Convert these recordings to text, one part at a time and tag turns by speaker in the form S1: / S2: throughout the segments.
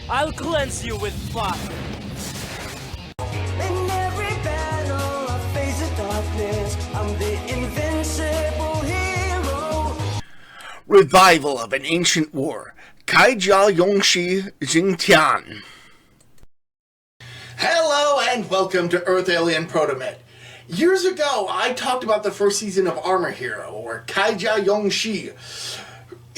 S1: I'll cleanse you with fire.
S2: In every battle I face the darkness, I'm the invincible hero.
S3: Revival of an ancient war. Kaijia Yongshi Xing Tiaan. Hello and welcome to Earth Alien ProtoMet. Years ago, I talked about the first season of Armor Hero, or Kaijia Yongshi.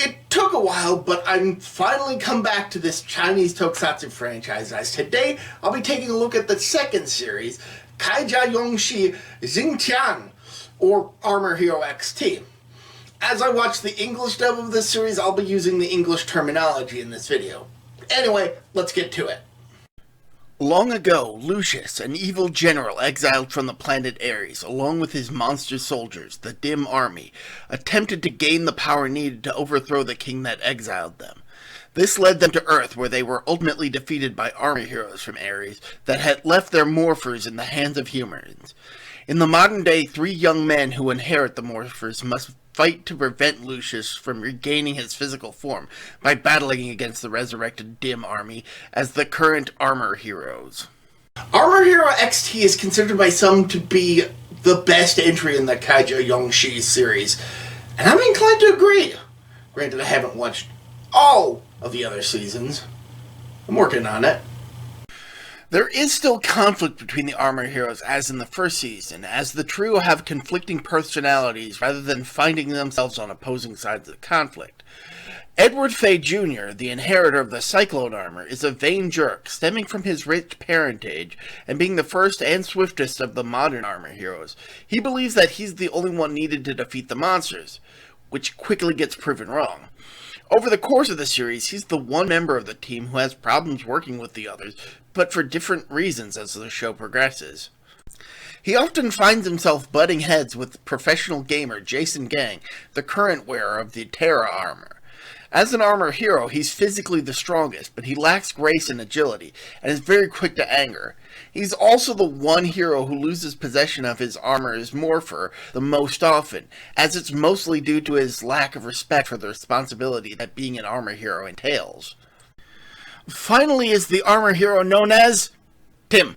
S3: It took a while, but I'm finally come back to this Chinese tokusatsu franchise, as today I'll be taking a look at the second series, Kaijia Yongshi Xing Tiaan, or Armor Hero XT. As I watch the English dub of this series, I'll be using the English terminology in this video. Anyway, let's get to it. Long ago, Lucius, an evil general exiled from the planet Ares, along with his monster soldiers, the Dim Army, attempted to gain the power needed to overthrow the king that exiled them. This led them to Earth, where they were ultimately defeated by armor heroes from Ares that had left their morphers in the hands of humans. In the modern day, 3 young men who inherit the morphers must fight to prevent Lucius from regaining his physical form by battling against the resurrected Dim Army as the current Armor Heroes. Armor Hero XT is considered by some to be the best entry in the Kaijia Yongshi series, and I'm inclined to agree. Granted, I haven't watched all of the other seasons. I'm working on it. There is still conflict between the Armor Heroes as in the first season, as the trio have conflicting personalities rather than finding themselves on opposing sides of the conflict. Edward Fay Jr., the inheritor of the Cyclone armor, is a vain jerk, stemming from his rich parentage and being the first and swiftest of the modern Armor Heroes. He believes that he's the only one needed to defeat the monsters, which quickly gets proven wrong. Over the course of the series, he's the one member of the team who has problems working with the others, but for different reasons as the show progresses. He often finds himself butting heads with professional gamer Jason Gang, the current wearer of the Terra armor. As an armor hero, he's physically the strongest, but he lacks grace and agility, and is very quick to anger. He's also the one hero who loses possession of his armor's morpher the most often, as it's mostly due to his lack of respect for the responsibility that being an armor hero entails. Finally is the armor hero known as Tim,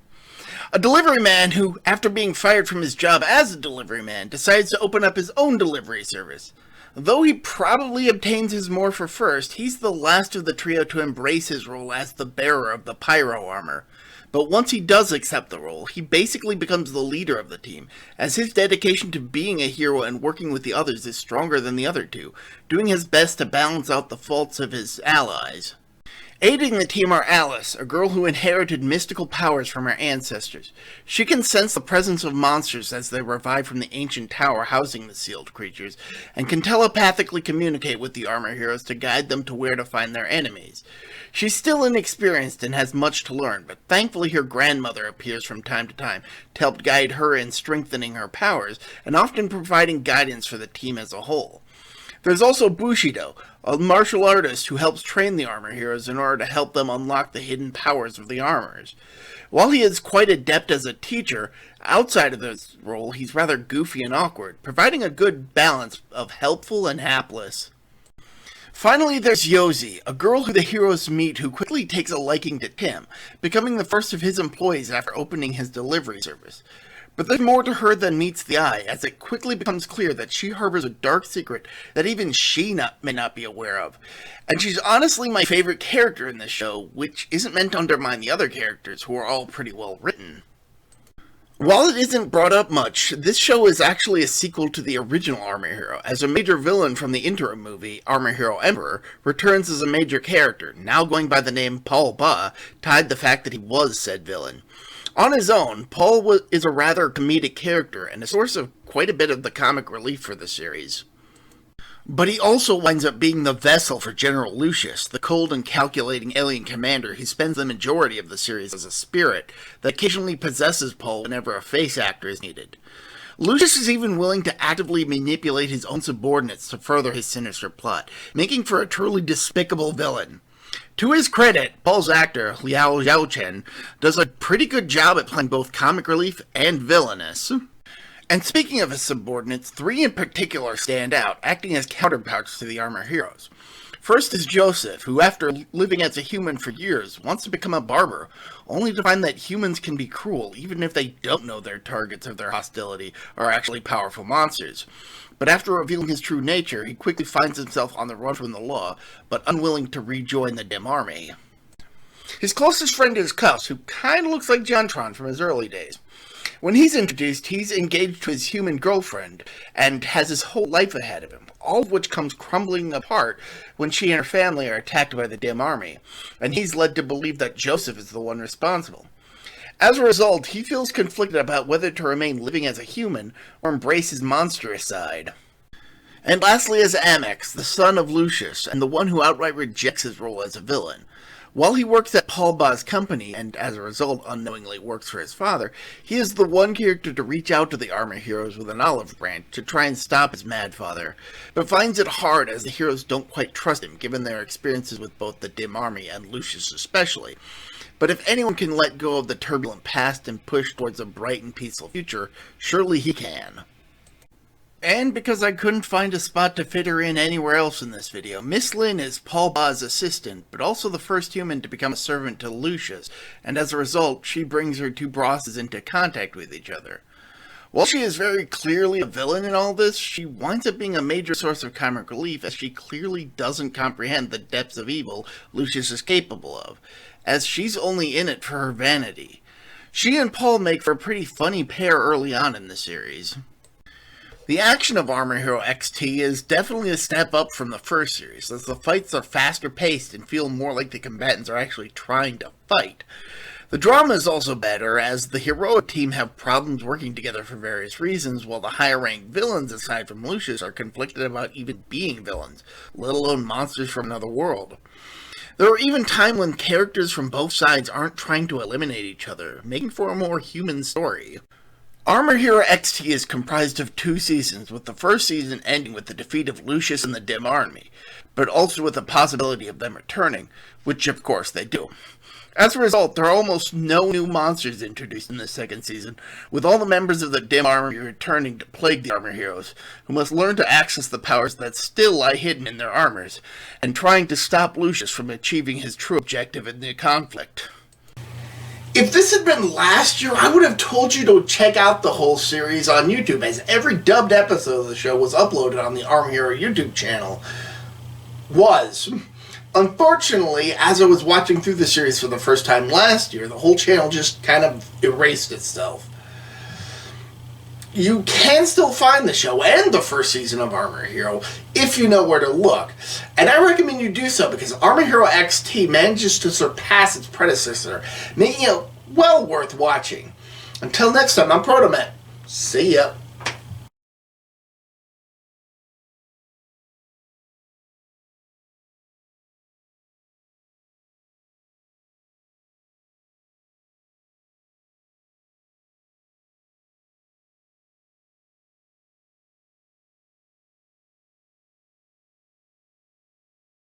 S3: a delivery man who, after being fired from his job as a delivery man, decides to open up his own delivery service. Though he probably obtains his morpher first, he's the last of the trio to embrace his role as the bearer of the pyro armor. But once he does accept the role, he basically becomes the leader of the team, as his dedication to being a hero and working with the others is stronger than the other two, doing his best to balance out the faults of his allies. Aiding the team are Alice, a girl who inherited mystical powers from her ancestors. She can sense the presence of monsters as they revive from the ancient tower housing the sealed creatures, and can telepathically communicate with the armor heroes to guide them to where to find their enemies. She's still inexperienced and has much to learn, but thankfully her grandmother appears from time to time to help guide her in strengthening her powers, and often providing guidance for the team as a whole. There's also Bushido, a martial artist who helps train the armor heroes in order to help them unlock the hidden powers of the armors. While he is quite adept as a teacher, outside of this role he's rather goofy and awkward, providing a good balance of helpful and hapless. Finally, there's Yoshi, a girl who the heroes meet who quickly takes a liking to Tim, becoming the first of his employees after opening his delivery service. But there's more to her than meets the eye, as it quickly becomes clear that she harbors a dark secret that even she may not be aware of. And she's honestly my favorite character in this show, which isn't meant to undermine the other characters, who are all pretty well written. While it isn't brought up much, this show is actually a sequel to the original Armor Hero, as a major villain from the interim movie, Armor Hero Emperor, returns as a major character, now going by the name Paul Ba, tied the fact that he was said villain. On his own, Paul is a rather comedic character and a source of quite a bit of the comic relief for the series. But he also winds up being the vessel for General Lucius, the cold and calculating alien commander who spends the majority of the series as a spirit that occasionally possesses Paul whenever a face actor is needed. Lucius is even willing to actively manipulate his own subordinates to further his sinister plot, making for a truly despicable villain. To his credit, Paul's actor, Liao Xiaochen, does a pretty good job at playing both comic relief and villainous. And speaking of his subordinates, 3 in particular stand out, acting as counterparts to the Armor Heroes. First is Joseph, who after living as a human for years, wants to become a barber, only to find that humans can be cruel, even if they don't know their targets of their hostility are actually powerful monsters. But after revealing his true nature, he quickly finds himself on the run from the law, but unwilling to rejoin the dim army. His closest friend is Cuss, who kinda looks like Jontron from his early days. When he's introduced, he's engaged to his human girlfriend, and has his whole life ahead of him, all of which comes crumbling apart when she and her family are attacked by the dim army, and he's led to believe that Joseph is the one responsible. As a result, he feels conflicted about whether to remain living as a human or embrace his monstrous side. And lastly is Amex, the son of Lucius, and the one who outright rejects his role as a villain. While he works at Paul Ba's company, and as a result unknowingly works for his father, he is the one character to reach out to the armor heroes with an olive branch to try and stop his mad father, but finds it hard as the heroes don't quite trust him given their experiences with both the dim army and Lucius especially. But if anyone can let go of the turbulent past and push towards a bright and peaceful future, surely he can. And because I couldn't find a spot to fit her in anywhere else in this video, Miss Lin is Paul Ba's assistant, but also the first human to become a servant to Lucius, and as a result, she brings her two bosses into contact with each other. While she is very clearly a villain in all this, she winds up being a major source of comic relief as she clearly doesn't comprehend the depths of evil Lucius is capable of, as she's only in it for her vanity. She and Paul make for a pretty funny pair early on in the series. The action of Armor Hero XT is definitely a step up from the first series, as the fights are faster paced and feel more like the combatants are actually trying to fight. The drama is also better, as the heroic team have problems working together for various reasons, while the higher ranked villains aside from Lucius are conflicted about even being villains, let alone monsters from another world. There are even times when characters from both sides aren't trying to eliminate each other, making for a more human story. Armor Hero XT is comprised of 2 seasons, with the first season ending with the defeat of Lucius and the dim army, but also with the possibility of them returning, which of course they do. As a result, there are almost no new monsters introduced in the second season, with all the members of the dim army returning to plague the armor heroes, who must learn to access the powers that still lie hidden in their armors, and trying to stop Lucius from achieving his true objective in the conflict. If this had been last year, I would have told you to check out the whole series on YouTube, as every dubbed episode of the show was uploaded on the Armor Hero YouTube channel. Unfortunately, as I was watching through the series for the first time last year, the whole channel just kind of erased itself. You can still find the show and the first season of Armor Hero if you know where to look. And I recommend you do so because Armor Hero XT manages to surpass its predecessor, making it well worth watching. Until next time, I'm ProtoMet. See ya.